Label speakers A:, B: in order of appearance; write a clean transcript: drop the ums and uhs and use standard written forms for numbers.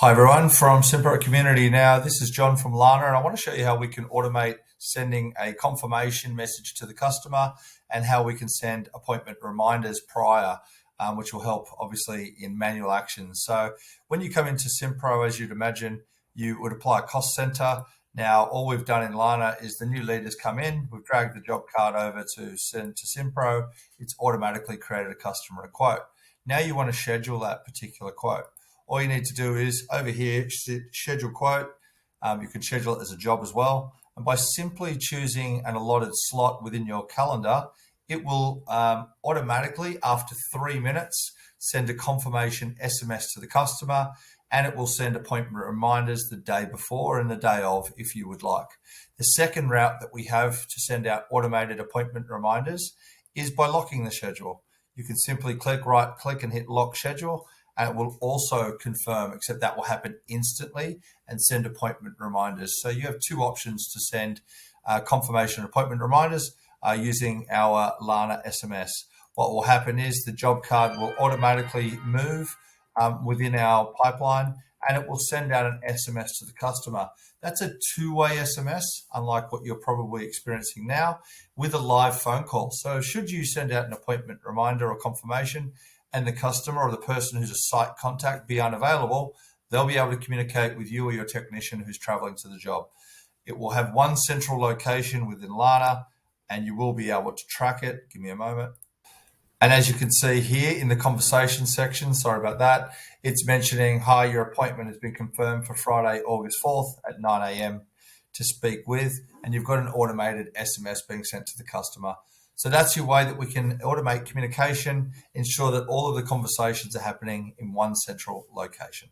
A: Hi everyone from Simpro community. Now this is John from LANA and I want to show you how we can automate sending a confirmation message to the customer and how we can send appointment reminders prior, which will help obviously in manual actions. So when you come into Simpro, as you'd imagine, you would apply a cost center. Now all we've done in LANA is the new leaders come in, we've dragged the job card over to send to Simpro, it's automatically created a customer quote. Now you want to schedule that particular quote. All you need to do is over here, schedule quote. You can schedule it as a job as well. And by simply choosing an allotted slot within your calendar, it will automatically, after 3 minutes, send a confirmation SMS to the customer, and it will send appointment reminders the day before and the day of if you would like. The second route that we have to send out automated appointment reminders is by locking the schedule. You can simply right click and hit lock schedule, and it will also confirm, except that will happen instantly, and send appointment reminders. So you have two options to send confirmation appointment reminders using our LANA SMS. What will happen is the job card will automatically move within our pipeline, and it will send out an SMS to the customer. That's a two-way SMS, unlike what you're probably experiencing now, with a live phone call. So should you send out an appointment reminder or confirmation, and the customer or the person who's a site contact be unavailable, they'll be able to communicate with you or your technician who's traveling to the job. It will have one central location within LANA, and you will be able to track it. Give me a moment. And as you can see here in the conversation section, sorry about that, it's mentioning, hi, your appointment has been confirmed for Friday, August 4th at 9 a.m. to speak with, and you've got an automated SMS being sent to the customer. So that's your way that we can automate communication, ensure that all of the conversations are happening in one central location.